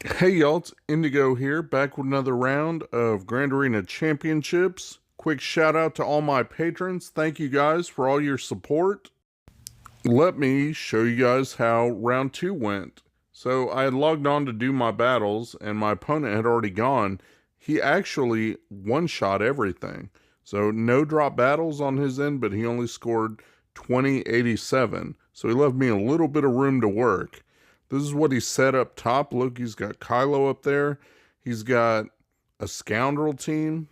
Hey y'all, it's Indigo here, back with another round of Grand Arena Championships. Quick shout out to all my patrons. Thank you guys for all your support. Let me show you guys how round 2 went. So I had logged on to do my battles and my opponent had already gone. He actually one-shot everything. So no drop battles on his end, but he only scored 2087. So he left me a little bit of room to work. This is what he set up top. Look, he's got Kylo up there. He's got a scoundrel team.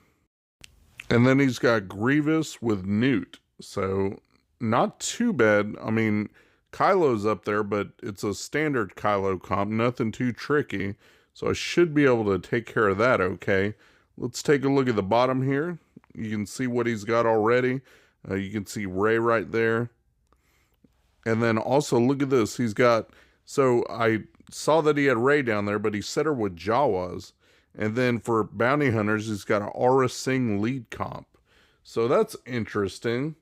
And then he's got Grievous with Newt. So not too bad. I mean, Kylo's up there, but it's a standard Kylo comp. Nothing too tricky. So I should be able to take care of that okay. Let's take a look at the bottom here. You can see what he's got already. You can see Rey right there. And then also look at this. He's got... So I saw that he had Rey down there, but he set her with Jawas. And then for bounty hunters, he's got an Aura Singh lead comp. So that's interesting.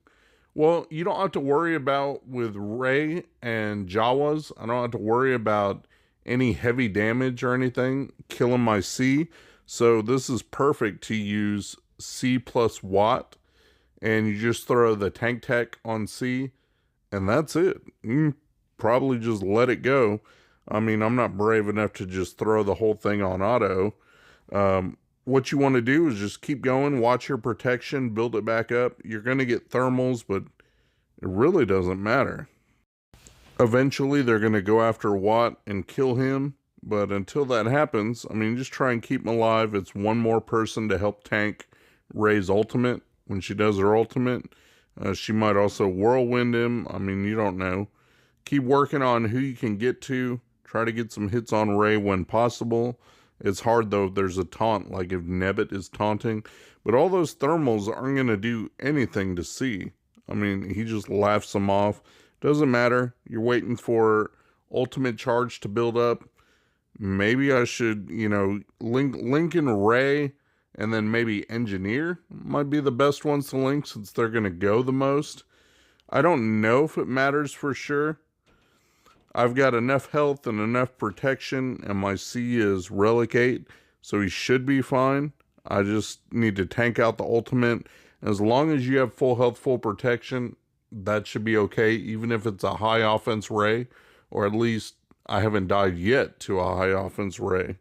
Well, you don't have to worry about with Rey and Jawas. I don't have to worry about any heavy damage or anything killing my C. So this is perfect to use C plus Watt. And you just throw the tank tech on C. And that's it. You probably just let it go. I mean, I'm not brave enough to just throw the whole thing on auto. What you want to do is just keep going, watch your protection, build it back up. You're going to get thermals, but it really doesn't matter. Eventually, they're going to go after Watt and kill him, but until that happens, I mean, just try and keep him alive. It's one more person to help tank Rey's ultimate when she does her ultimate. She might also whirlwind him. I mean, you don't know. Keep working on who you can get to. Try to get some hits on Rey when possible. It's hard, though, if there's a taunt, like if Nebbit is taunting. But all those thermals aren't going to do anything to see. I mean, he just laughs them off. Doesn't matter. You're waiting for ultimate charge to build up. Maybe I should, link in Rey and then maybe Engineer might be the best ones to link since they're going to go the most. I don't know if it matters for sure. I've got enough health and enough protection, and my C is Relic 8, so he should be fine. I just need to tank out the ultimate. As long as you have full health, full protection, that should be okay, even if it's a high offense Rey, or at least I haven't died yet to a high offense Rey.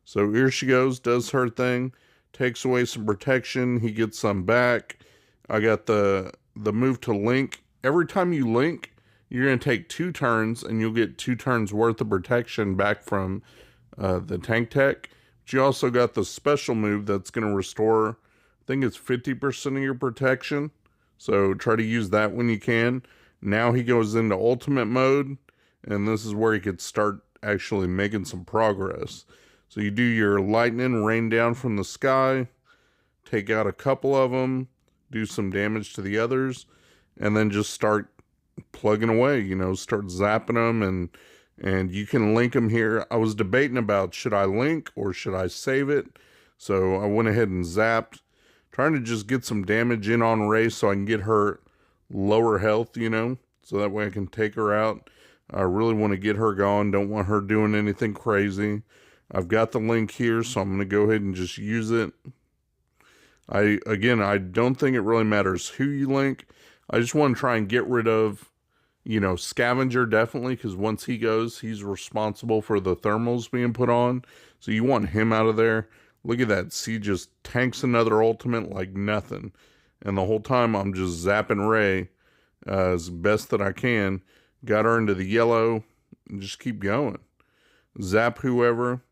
So here she goes, does her thing, takes away some protection, he gets some back. I got the move to link. Every time you link, you're going to take 2 turns, and you'll get 2 turns worth of protection back from the tank tech. But you also got the special move that's going to restore, I think it's 50% of your protection. So try to use that when you can. Now he goes into ultimate mode, and this is where he could start actually making some progress. So you do your lightning rain down from the sky, take out a couple of them, do some damage to the others, and then just start plugging away, start zapping them, and you can link them here. I was debating about should I link or should I save it, so I went ahead and zapped, trying to just get some damage in on Rey so I can get her lower health, so that way I can take her out. I really want to get her gone, don't want her doing anything crazy. I've got the link here, so I'm going to go ahead and just use it. I don't think it really matters who you link. I just want to try and get rid of, Scavenger, definitely, because once he goes, he's responsible for the thermals being put on. So you want him out of there. Look at that. C just tanks another ultimate like nothing. And the whole time I'm just zapping Rey as best that I can. Got her into the yellow. And just keep going. Zap whoever.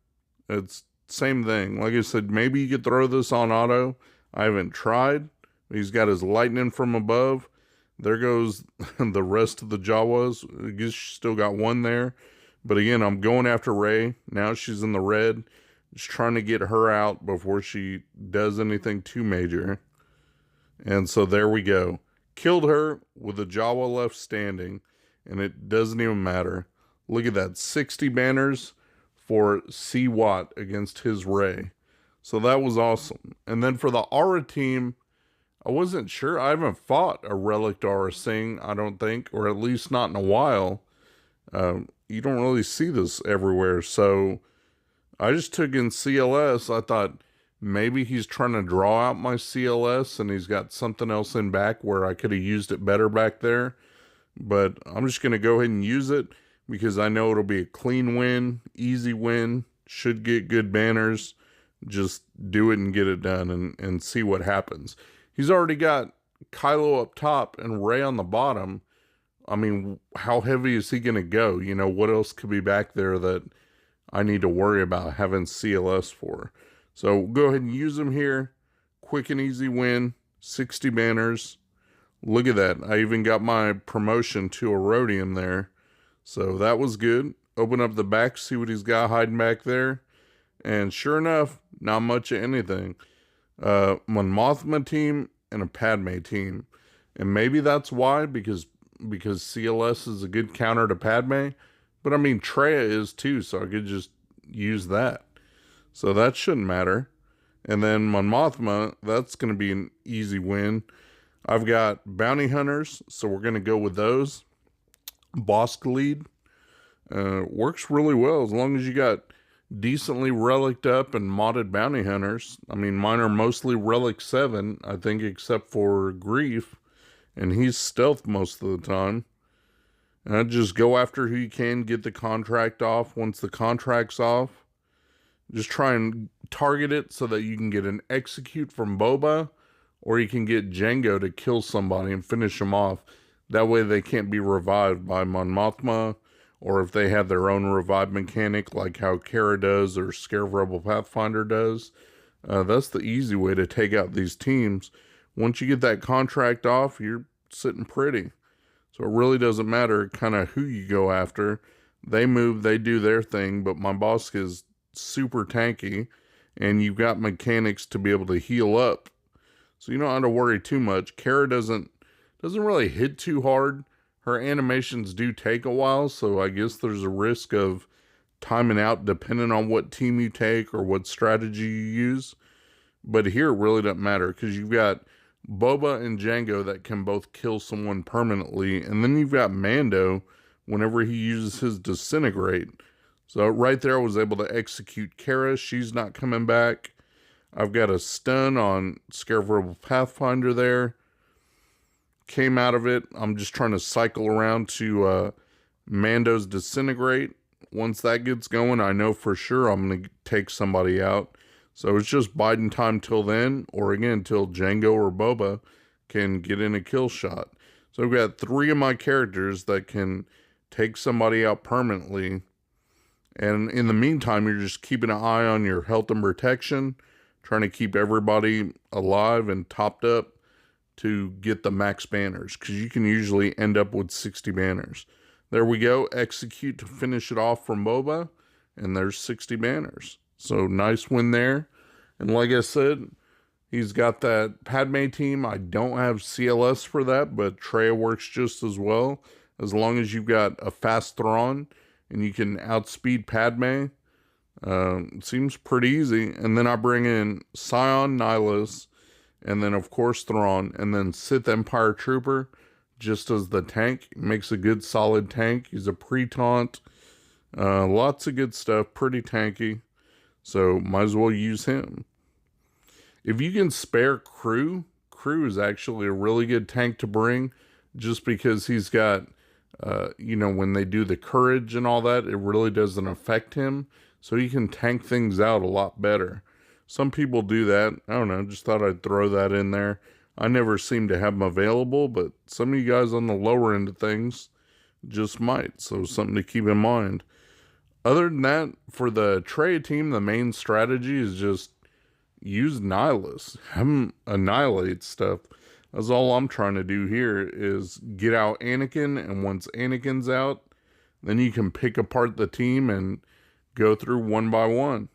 It's same thing. Like I said, maybe you could throw this on auto. I haven't tried. He's got his lightning from above. There goes the rest of the Jawas. I guess she still got one there. But again, I'm going after Rey. Now she's in the red. Just trying to get her out before she does anything too major. And so there we go. Killed her with a Jawa left standing. And it doesn't even matter. Look at that. 60 banners for C. Watt against his Rey. So that was awesome. And then for the Aura team, I wasn't sure. I haven't fought a Relic Aura Singh, I don't think, or at least not in a while. You don't really see this everywhere. So I just took in CLS. I thought maybe he's trying to draw out my CLS and he's got something else in back where I could have used it better back there. But I'm just going to go ahead and use it because I know it'll be a clean win, easy win, should get good banners. Just do it and get it done and see what happens. He's already got Kylo up top and Rey on the bottom. I mean, how heavy is he going to go? You know, what else could be back there that I need to worry about having CLS for? So go ahead and use him here. Quick and easy win. 60 banners. Look at that. I even got my promotion to a Rhodium there. So that was good. Open up the back, see what he's got hiding back there. And sure enough, not much of anything. One Mothma team and a Padme team. And maybe that's why, because CLS is a good counter to Padme. But I mean, Traya is too, so I could just use that. So that shouldn't matter. And then Mon Mothma, that's going to be an easy win. I've got Bounty Hunters, so we're going to go with those. Bosk lead. Works really well as long as you got decently relicked up and modded Bounty Hunters. I mean, mine are mostly Relic 7, I think, except for Grief. And he's stealth most of the time. Just go after who you can, get the contract off. Once the contract's off, just try and target it so that you can get an execute from Boba, or you can get Jango to kill somebody and finish them off. That way they can't be revived by Mon Mothma, or if they have their own revive mechanic like how Kara does or Scarab Rebel Pathfinder does. That's the easy way to take out these teams. Once you get that contract off, you're sitting pretty. So it really doesn't matter kind of who you go after. They move, they do their thing, but my boss is super tanky, and you've got mechanics to be able to heal up. So you don't have to worry too much. Kara doesn't really hit too hard. Her animations do take a while, so I guess there's a risk of timing out depending on what team you take or what strategy you use. But here it really doesn't matter because you've got Boba and Jango that can both kill someone permanently, and then you've got Mando whenever he uses his disintegrate. So right there I was able to execute Kara. She's not coming back. I've got a stun on Scarab Rebel Pathfinder there. Came out of it. I'm just trying to cycle around to Mando's disintegrate. Once that gets going, I know for sure I'm going to take somebody out. So it's just biding time till then, or again, till Jango or Boba can get in a kill shot. So I've got 3 of my characters that can take somebody out permanently. And in the meantime, you're just keeping an eye on your health and protection, trying to keep everybody alive and topped up to get the max banners, because you can usually end up with 60 banners. There we go. Execute to finish it off from Boba, and there's 60 banners. So nice win there. And like I said, he's got that Padme team. I don't have CLS for that, but Traya works just as well. As long as you've got a fast Thrawn and you can outspeed Padme, seems pretty easy. And then I bring in Scion, Nihilus, and then of course Thrawn, and then Sith Empire Trooper just as the tank. Makes a good solid tank. He's a pre-taunt. Lots of good stuff. Pretty tanky. So might as well use him. If you can spare Crew is actually a really good tank to bring, just because he's got, when they do the courage and all that, it really doesn't affect him. So he can tank things out a lot better. Some people do that. I don't know, just thought I'd throw that in there. I never seem to have them available, but some of you guys on the lower end of things just might. So something to keep in mind. Other than that, for the Traya team, the main strategy is just use Nihilus. Have him annihilate stuff. That's all I'm trying to do here is get out Anakin, and once Anakin's out, then you can pick apart the team and go through one by one.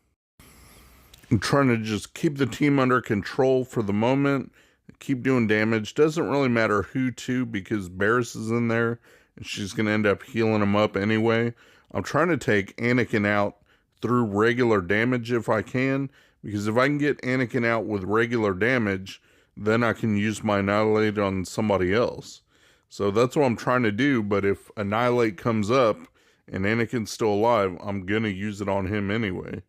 I'm trying to just keep the team under control for the moment, keep doing damage. Doesn't really matter who to, because Barriss is in there, and she's going to end up healing him up anyway. I'm trying to take Anakin out through regular damage if I can, because if I can get Anakin out with regular damage, then I can use my Annihilate on somebody else. So that's what I'm trying to do, but if Annihilate comes up and Anakin's still alive, I'm going to use it on him anyway.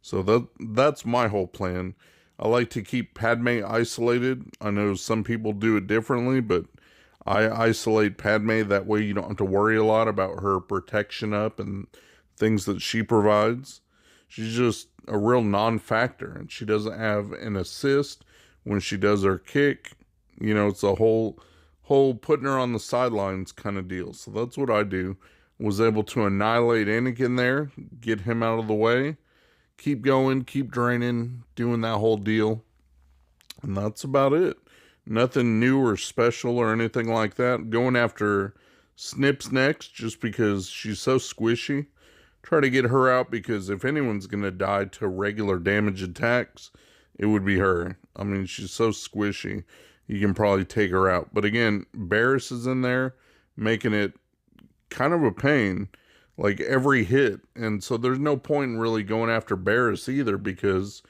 So that's my whole plan. I like to keep Padme isolated. I know some people do it differently, but I isolate Padme. That way you don't have to worry a lot about her protection up and things that she provides. She's just a real non-factor, and she doesn't have an assist when she does her kick. It's a whole putting her on the sidelines kind of deal. So that's what I do. Was able to annihilate Anakin there, get him out of the way, keep going, keep draining, doing that whole deal. And that's about it. Nothing new or special or anything like that. Going after Snips next just because she's so squishy. Try to get her out because if anyone's going to die to regular damage attacks, it would be her. I mean, she's so squishy. You can probably take her out. But again, Barriss is in there, making it kind of a pain, like every hit. And so there's no point in really going after Barriss either because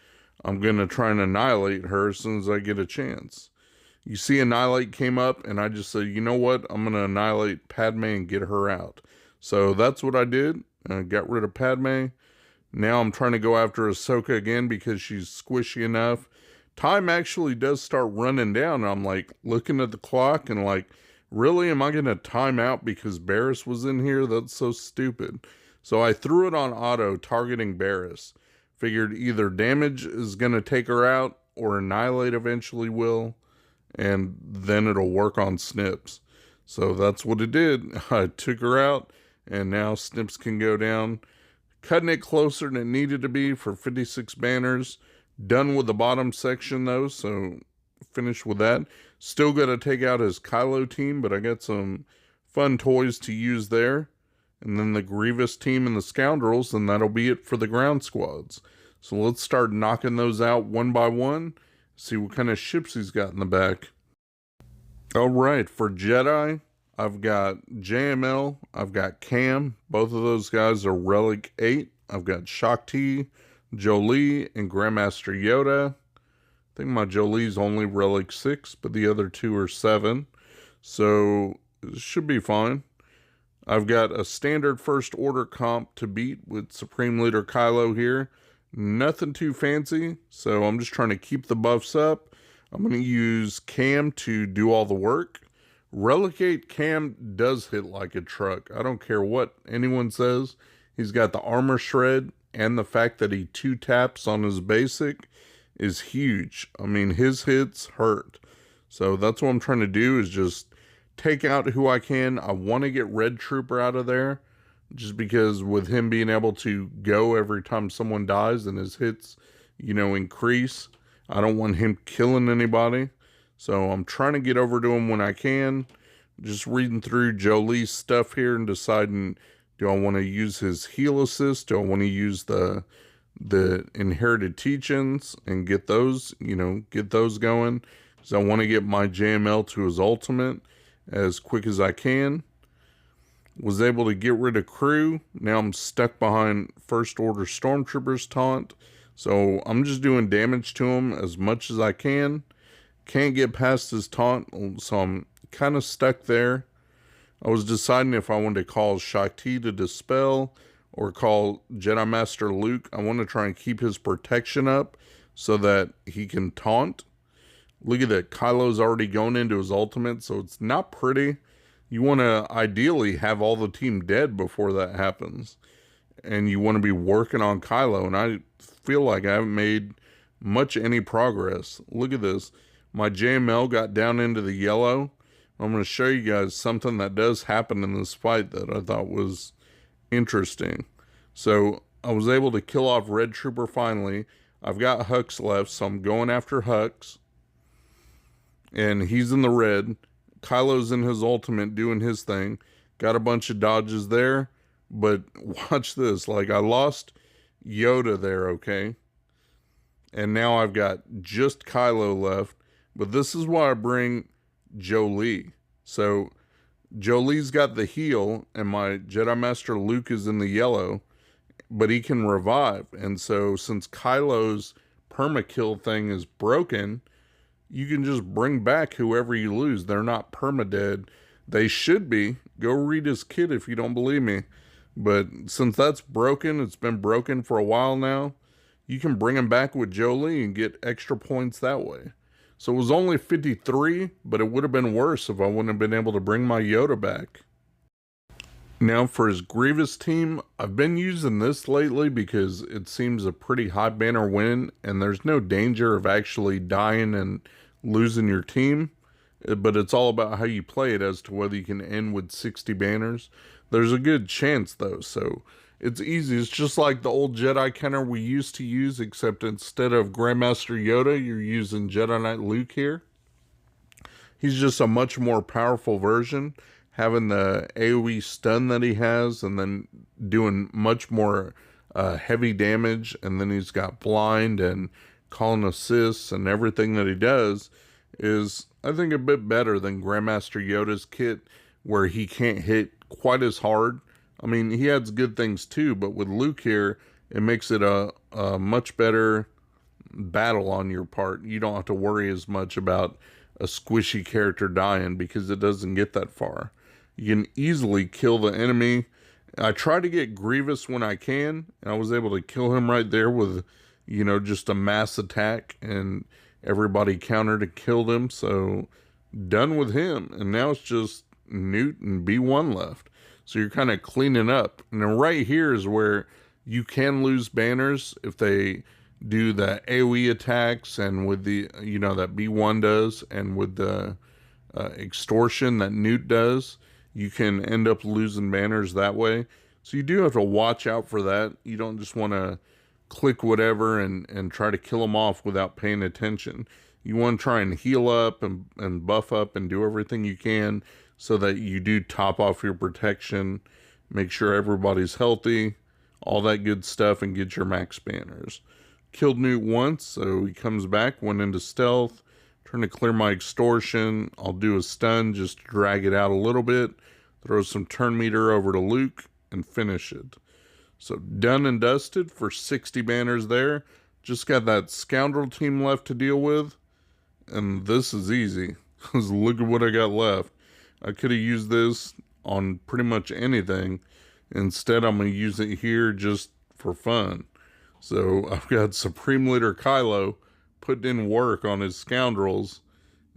I'm going to try and annihilate her as soon as I get a chance. You see Annihilate came up, and I just said, you know what? I'm going to annihilate Padme and get her out. So that's what I did. I got rid of Padme. Now I'm trying to go after Ahsoka again because she's squishy enough. Time actually does start running down. I'm like looking at the clock and like, really? Am I going to time out because Barriss was in here? That's so stupid. So I threw it on auto, targeting Barriss. Figured either damage is going to take her out or Annihilate eventually will. And then it'll work on Snips. So that's what it did. I took her out, and now Snips can go down. Cutting it closer than it needed to be for 56 banners. Done with the bottom section, though, so finished with that. Still got to take out his Kylo team, but I got some fun toys to use there. And then the Grievous team and the Scoundrels, and that'll be it for the ground squads. So let's start knocking those out one by one. See what kind of ships he's got in the back. Alright, for Jedi, I've got JML, I've got Cam. Both of those guys are Relic 8. I've got Shakti, Jolee, and Grandmaster Yoda. I think my Jolie's only Relic 6, but the other two are 7. So it should be fine. I've got a standard First Order comp to beat with Supreme Leader Kylo here. Nothing too fancy, so I'm just trying to keep the buffs up. I'm going to use Cam to do all the work. Relic 8 Cam does hit like a truck. I don't care what anyone says. He's got the armor shred, and the fact that he 2-taps on his basic is huge. I mean, his hits hurt. So that's what I'm trying to do, is just take out who I can. I want to get Red Trooper out of there, just because with him being able to go every time someone dies and his hits, increase, I don't want him killing anybody. So I'm trying to get over to him when I can. Just reading through Jolie's stuff here and deciding, do I want to use his heal assist? Do I want to use the inherited teachings and get those, get those going? Because I want to get my JML to his ultimate as quick as I can. Was able to get rid of crew. Now I'm stuck behind First Order Stormtroopers taunt. So I'm just doing damage to him as much as I can. Can't get past his taunt, so I'm kind of stuck there. I was deciding if I wanted to call Shakti to dispel or call Jedi Master Luke. I want to try and keep his protection up so that he can taunt. Look at that. Kylo's already going into his ultimate, so it's not pretty. You want to ideally have all the team dead before that happens. And you want to be working on Kylo. And I feel like I haven't made much any progress. Look at this. My JML got down into the yellow. I'm going to show you guys something that does happen in this fight that I thought was interesting. So I was able to kill off Red Trooper finally. I've got Hux left, so I'm going after Hux. And he's in the red. Kylo's in his ultimate doing his thing. Got a bunch of dodges there. But watch this. Like, I lost Yoda there, okay? And now I've got just Kylo left. But this is why I bring Jolee. So Jolee's got the heal, and my Jedi Master Luke is in the yellow. But he can revive. And so since Kylo's permakill thing is broken, you can just bring back whoever you lose. They're not permadead. They should be. Go read his kit if you don't believe me. But since that's broken, it's been broken for a while now, you can bring him back with Jolie and get extra points that way. So it was only 53, but it would have been worse if I wouldn't have been able to bring my Yoda back. Now for his Grievous team, I've been using this lately because it seems a pretty high banner win, and there's no danger of actually dying and losing your team. But it's all about how you play it as to whether you can end with 60 banners. There's a good chance though, so it's easy. It's just like the old Jedi counter we used to use, except instead of Grandmaster Yoda, you're using Jedi Knight Luke here. He's just a much more powerful version, having the AoE stun that he has, and then doing much more heavy damage, and then he's got blind and calling assists, and everything that he does is, I think, a bit better than Grandmaster Yoda's kit, where he can't hit quite as hard. I mean, he adds good things too, but with Luke here, it makes it a much better battle on your part. You don't have to worry as much about a squishy character dying because it doesn't get that far. You can easily kill the enemy. I try to get Grievous when I can, and I was able to kill him right there with, you know, just a mass attack, and everybody countered and killed him. So done with him, and now it's just Newt and B1 left. So you're kind of cleaning up. And then right here is where you can lose banners if they do the AoE attacks, and with the, you know, that B1 does, and with the extortion that Newt does, you can end up losing banners that way. So you do have to watch out for that. You don't just want to click whatever and try to kill them off without paying attention. You want to try and heal up and buff up and do everything you can so that you do top off your protection, make sure everybody's healthy, all that good stuff, and get your max banners. Killed Newt once, so he comes back, went into stealth, trying to clear my extortion. I'll do a stun just to drag it out a little bit, throw some turn meter over to Luke, and finish it. So done and dusted for 60 banners there. Just got that scoundrel team left to deal with, and this is easy. Look at what I got left. I could have used this on pretty much anything. Instead, I'm going to use it here just for fun. So I've got Supreme Leader Kylo putting in work on his scoundrels.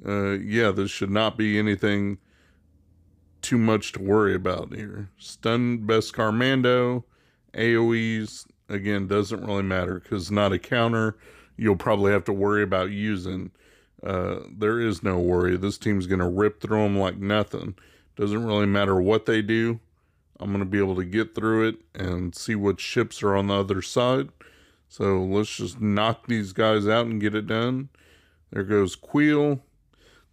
Yeah, this should not be anything too much to worry about here. Stun Beskar Mando, AoEs, again, doesn't really matter because not a counter you'll probably have to worry about using. There is no worry. This team's going to rip through them like nothing. Doesn't really matter what they do. I'm going to be able to get through it and see what ships are on the other side. So let's just knock these guys out and get it done. There goes Queel.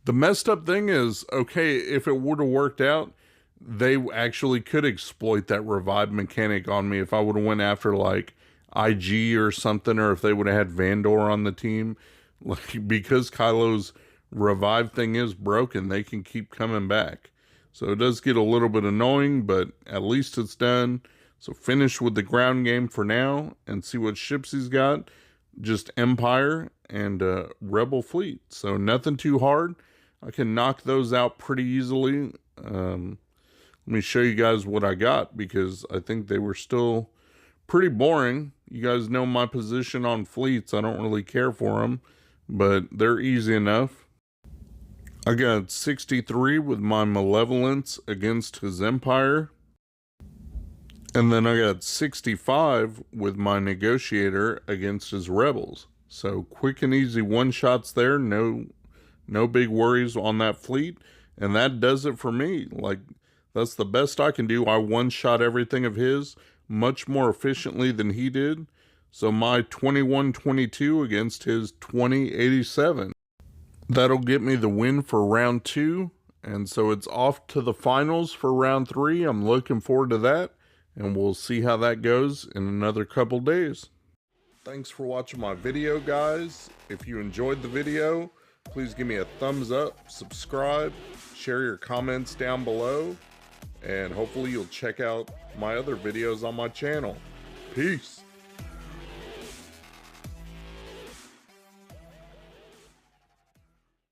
The messed up thing is, okay, if it would have worked out, they actually could exploit that revive mechanic on me if I would have went after like IG or something, or if they would have had Vandor on the team. Like, because Kylo's revive thing is broken, they can keep coming back. So it does get a little bit annoying, but at least it's done. So finish with the ground game for now and see what ships he's got. Just Empire and Rebel fleet. So nothing too hard. I can knock those out pretty easily. Let me show you guys what I got, because I think they were still pretty boring. You guys know my position on fleets. I don't really care for them, but they're easy enough. I got 63 with my Malevolence against his Empire. And then I got 65 with my Negotiator against his Rebels. So quick and easy one-shots there. No big worries on that fleet. And that does it for me. Like, that's the best I can do. I one-shot everything of his much more efficiently than he did. So my 21-22 against his 20-87. That'll get me the win for round 2. And so it's off to the finals for round 3. I'm looking forward to that. And we'll see how that goes in another couple days. Thanks for watching my video, guys. If you enjoyed the video, please give me a thumbs up, subscribe, share your comments down below, and hopefully you'll check out my other videos on my channel. Peace.